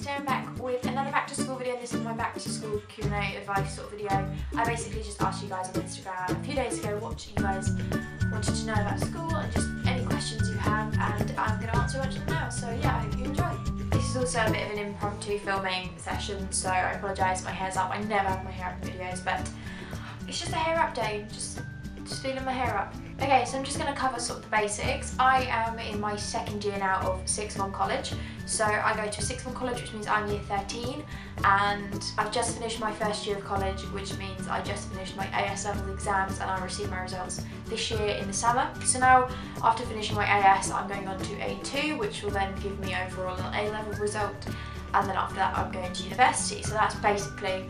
today I'm back with another back to school video. This is my back to school Q&A advice sort of video. I basically just asked you guys on Instagram a few days ago what you guys wanted to know about school and just any questions you have, and I'm going to answer a bunch of them now, so yeah, I hope you enjoy. This is also a bit of an impromptu filming session, so I apologise, my hair's up. I never have my hair up in videos, but it's just a hair up day, just feeling my hair up. Okay, so I'm just going to cover sort of the basics. I am in my second year now of sixth form college. So I go to a sixth form college, which means I'm year 13, and I've just finished my first year of college, which means I just finished my ALevels exams and I received my results this year in the summer. So now, after finishing my AS, I'm going on to A2, which will then give me overall an A-level result, and then after that I'm going to university. So that's basically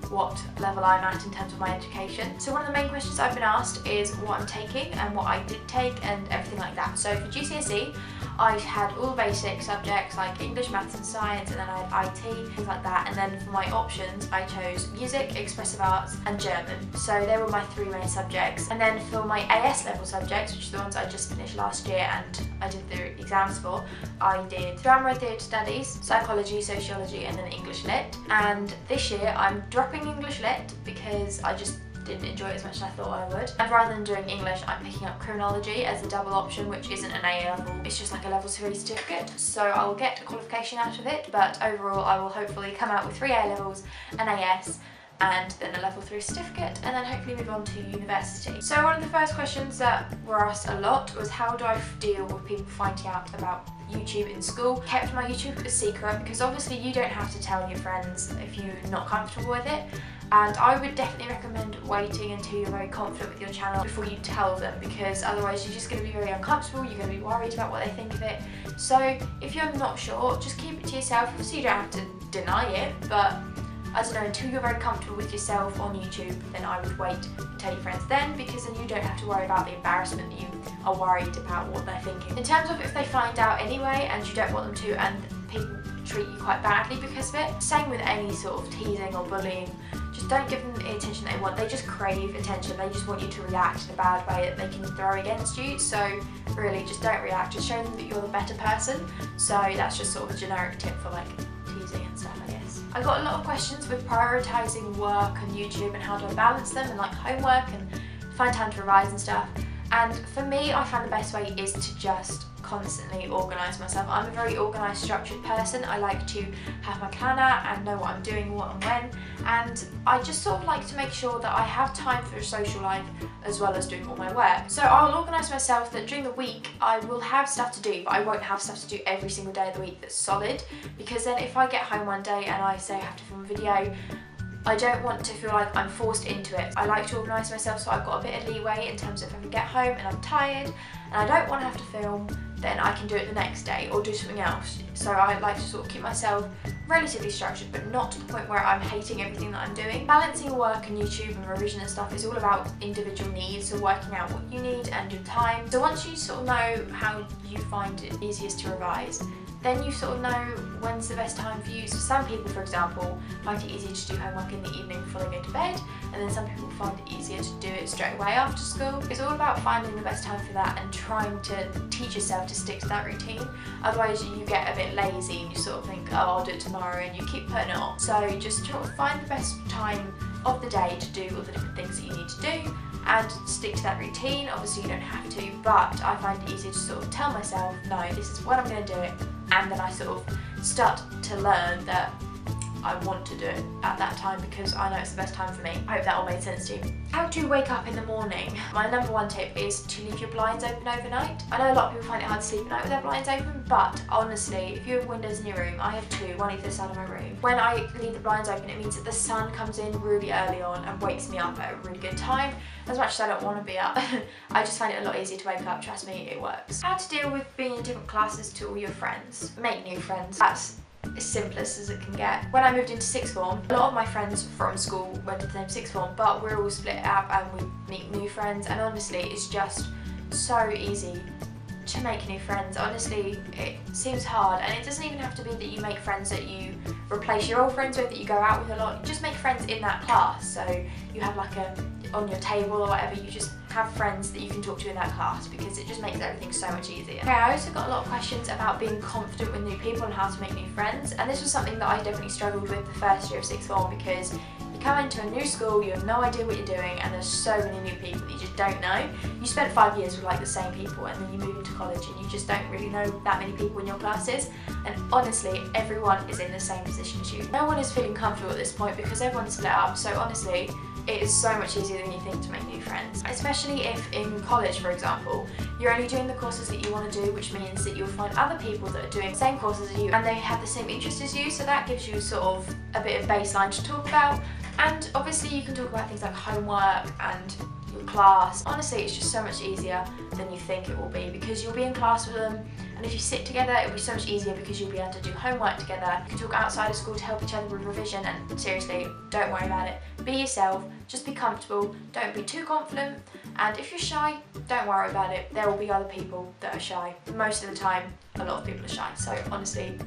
what level I'm at in terms of my education. So one of the main questions I've been asked is what I'm taking and what I did take and everything like that. So for GCSE, I had all the basic subjects like English, maths and science, and then I had IT, things like that. And then for my options, I chose music, expressive arts and German. So they were my three main subjects. And then for my AS level subjects, which are the ones I just finished last year and I did the exams for, I did drama and theatre studies, psychology, sociology and then English lit. And this year I'm dropping English lit because I just didn't enjoy it as much as I thought I would. And rather than doing English, I'm picking up criminology as a double option, which isn't an A level, it's just like a level 3 certificate. So I will get a qualification out of it, but overall I will hopefully come out with 3 A levels, an AS, and then a level 3 certificate, and then hopefully move on to university. So one of the first questions that were asked a lot was how do I deal with people finding out about YouTube in school. Kept my YouTube a secret because obviously you don't have to tell your friends if you're not comfortable with it, and I would definitely recommend waiting until you're very confident with your channel before you tell them, because otherwise you're just going to be very uncomfortable, you're going to be worried about what they think of it. So if you're not sure, just keep it to yourself. Obviously you don't have to deny it, but I don't know, until you're very comfortable with yourself on YouTube, then I would wait and tell your friends then, because then you don't have to worry about the embarrassment that you are worried about what they're thinking. In terms of if they find out anyway and you don't want them to and people treat you quite badly because of it, same with any sort of teasing or bullying, just don't give them the attention they want. They just crave attention, they just want you to react in a bad way that they can throw against you. So really just don't react, just show them that you're the better person. So that's just sort of a generic tip for like teasing and stuff, I guess. I got a lot of questions with prioritising work and YouTube and how do I balance them and like homework and find time to revise and stuff. And for me, I found the best way is to just constantly organise myself. I'm a very organised, structured person. I like to have my planner and know what I'm doing, what and when, and I just sort of like to make sure that I have time for a social life as well as doing all my work. So I'll organise myself that during the week I will have stuff to do, but I won't have stuff to do every single day of the week that's solid, because then if I get home one day and I say I have to film a video, I don't want to feel like I'm forced into it. I like to organise myself so I've got a bit of leeway in terms of if I get home and I'm tired and I don't want to have to film, then I can do it the next day or do something else. So I like to sort of keep myself relatively structured, but not to the point where I'm hating everything that I'm doing. Balancing work and YouTube and revision and stuff is all about individual needs, so working out what you need and your time. So once you sort of know how you find it easiest to revise, then you sort of know when's the best time for you. So some people, for example, find it easier to do homework in the evening before they go to bed, and then some people find it easier to do it straight away after school. It's all about finding the best time for that and trying to teach yourself to stick to that routine. Otherwise you get a bit lazy and you sort of think, oh, I'll do it tomorrow, and you keep putting it off. So just try to find the best time of the day to do all the different things that you need to do and stick to that routine. Obviously you don't have to, but I find it easier to sort of tell myself, no, this is when I'm going to do it, and then I sort of start to learn that I want to do it at that time because I know it's the best time for me. I hope that all made sense to you. How to wake up in the morning. My number one tip is to leave your blinds open overnight. I know a lot of people find it hard to sleep at night with their blinds open, but honestly, if you have windows in your room, I have 2, one either side of my room. When I leave the blinds open, it means that the sun comes in really early on and wakes me up at a really good time. As much as I don't want to be up, I just find it a lot easier to wake up, trust me, it works. How to deal with being in different classes to all your friends. Make new friends. That's as simplest as it can get. When I moved into sixth form, a lot of my friends from school went to the same sixth form, but we're all split up and we meet new friends, and honestly it's just so easy to make new friends. Honestly, it seems hard, and it doesn't even have to be that you make friends that you replace your old friends with, that you go out with a lot. You just make friends in that class, so you have like a on your table or whatever, you just have have friends that you can talk to in that class, because it just makes everything so much easier. Okay, I also got a lot of questions about being confident with new people and how to make new friends, and this was something that I definitely struggled with the first year of sixth form, because you come into a new school, you have no idea what you're doing, and there's so many new people that you just don't know. You spent 5 years with like the same people, and then you move into college and you just don't really know that many people in your classes, and honestly everyone is in the same position as you. No one is feeling comfortable at this point because everyone's split up, so honestly it is so much easier than you think to make new friends. Especially if in college, for example, you're only doing the courses that you want to do, which means that you'll find other people that are doing the same courses as you and they have the same interests as you, so that gives you sort of a bit of baseline to talk about. And obviously you can talk about things like homework and your class. Honestly, it's just so much easier than you think it will be, because you'll be in class with them, and if you sit together it'll be so much easier because you'll be able to do homework together. You can talk outside of school to help each other with revision, and seriously, don't worry about it. Be yourself, just be comfortable, don't be too confident, and if you're shy, don't worry about it. There will be other people that are shy. Most of the time, a lot of people are shy, so honestly,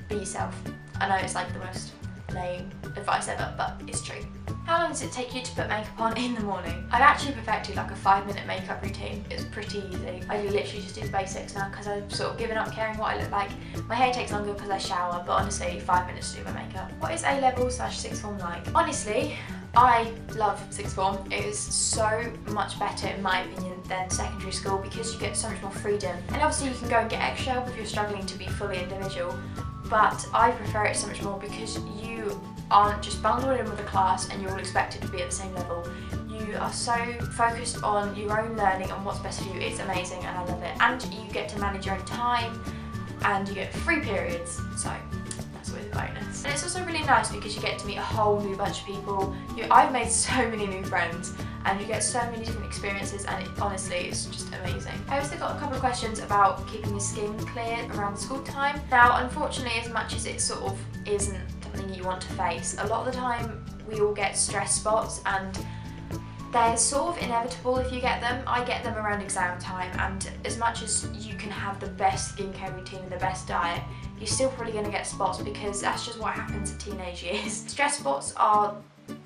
be yourself. I know it's like the most lame advice ever, but it's true. How long does it take you to put makeup on in the morning? I've actually perfected like a 5-minute makeup routine. It's pretty easy. I literally just do the basics now because I've sort of given up caring what I look like. My hair takes longer because I shower, but honestly 5 minutes to do my makeup. What is A-level/sixth form like? Honestly, I love sixth form. It is so much better in my opinion than secondary school because you get so much more freedom. And obviously you can go and get extra help if you're struggling to be fully individual, but I prefer it so much more because you aren't just bundled in with a class and you're all expected to be at the same level. You are so focused on your own learning and what's best for you. It's amazing and I love it. And you get to manage your own time and you get free periods, so that's always a bonus. And it's also really nice because you get to meet a whole new bunch of people. I've made so many new friends and you get so many different experiences, and honestly it's just amazing. I also got a couple of questions about keeping your skin clear around school time. Now unfortunately, as much as it sort of isn't something you want to face, a lot of the time we all get stress spots and they're sort of inevitable if you get them. I get them around exam time, and as much as you can have the best skincare routine and the best diet, you're still probably going to get spots because that's just what happens in teenage years. Stress spots are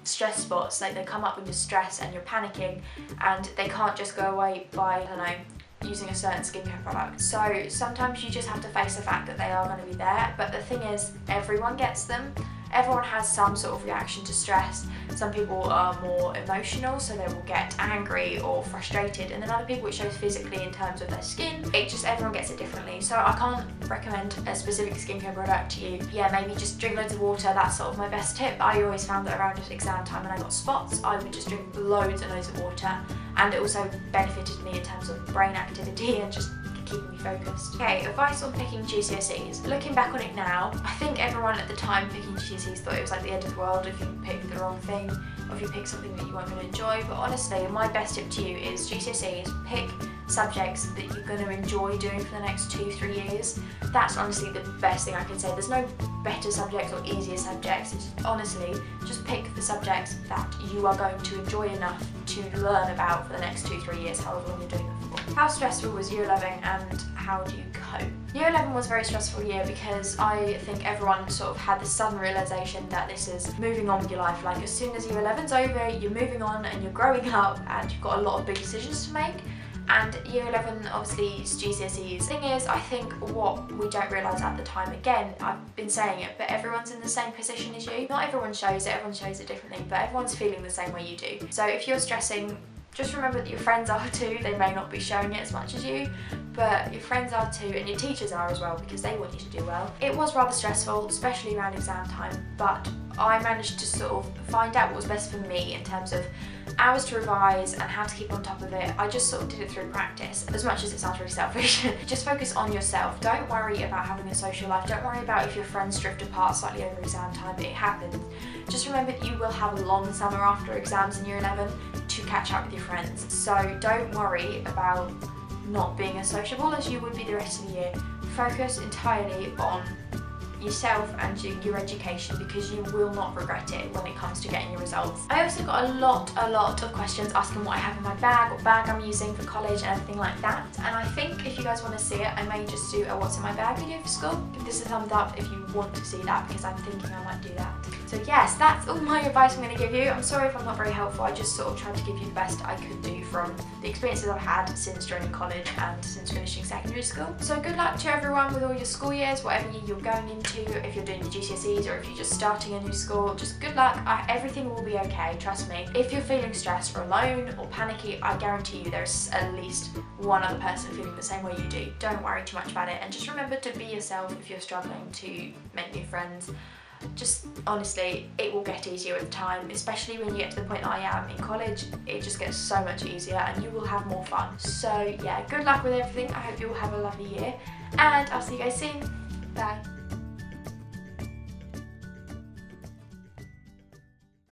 stress spots, like they come up when you're stressed and you're panicking, and they can't just go away by, I don't know, using a certain skincare product. So sometimes you just have to face the fact that they are going to be there, but the thing is, everyone gets them. Everyone has some sort of reaction to stress. Some people are more emotional, so they will get angry or frustrated, and then other people it shows physically in terms of their skin. Everyone gets it differently, so I can't recommend a specific skincare product to you. Yeah, maybe just drink loads of water, that's sort of my best tip. I always found that around exam time when I got spots, I would just drink loads and loads of water, and it also benefited me in terms of brain activity and just keeping me focused. Okay, advice on picking GCSEs. Looking back on it now, I think everyone at the time picking GCSEs thought it was like the end of the world if you picked the wrong thing or if you picked something that you weren't going to enjoy, but honestly my best tip to you is GCSEs, pick subjects that you're going to enjoy doing for the next 2-3 years. That's honestly the best thing I can say. There's no better subjects or easier subjects. It's honestly, just pick the subjects that you are going to enjoy enough to learn about for the next 2-3 years, however long you're doing them for. How stressful was year 11 and how do you cope? Year 11 was a very stressful year because I think everyone sort of had this sudden realisation that this is moving on with your life. Like as soon as year 11's over, you're moving on and you're growing up and you've got a lot of big decisions to make. And year 11 obviously is GCSEs. The thing is, I think what we don't realise at the time, again, I've been saying it, but everyone's in the same position as you. Not everyone shows it differently, but everyone's feeling the same way you do. So if you're stressing, just remember that your friends are too. They may not be showing it as much as you, but your friends are too, and your teachers are as well because they want you to do well. It was rather stressful, especially around exam time, but I managed to sort of find out what was best for me in terms of hours to revise and how to keep on top of it. I just sort of did it through practice, as much as it sounds really selfish. Just focus on yourself. Don't worry about having a social life. Don't worry about if your friends drift apart slightly over exam time. It happens. Just remember that you will have a long summer after exams in year 11 to catch up with your friends. So don't worry about not being as sociable as you would be the rest of the year. Focus entirely on yourself and your education, because you will not regret it when it comes to getting your results. I also got a lot of questions asking what I have in my bag, what bag I'm using for college and everything like that, and I think if you guys want to see it, I may just do a what's in my bag video for school. Give this a thumbs up if you want to see that, because I'm thinking I might do that. So yes, that's all my advice I'm going to give you. I'm sorry if I'm not very helpful, I just sort of tried to give you the best I could do from the experiences I've had since joining college and since finishing secondary school. So good luck to everyone with all your school years, whatever year you're going into, if you're doing the GCSEs or if you're just starting a new school, just good luck. Everything will be okay, trust me. If you're feeling stressed or alone or panicky, I guarantee you there's at least one other person feeling the same way you do. Don't worry too much about it, and just remember to be yourself if you're struggling to make new friends. Just honestly, it will get easier with time, especially when you get to the point that I am in college. It just gets so much easier and you will have more fun. So yeah, good luck with everything. I hope you all have a lovely year, and I'll see you guys soon. Bye.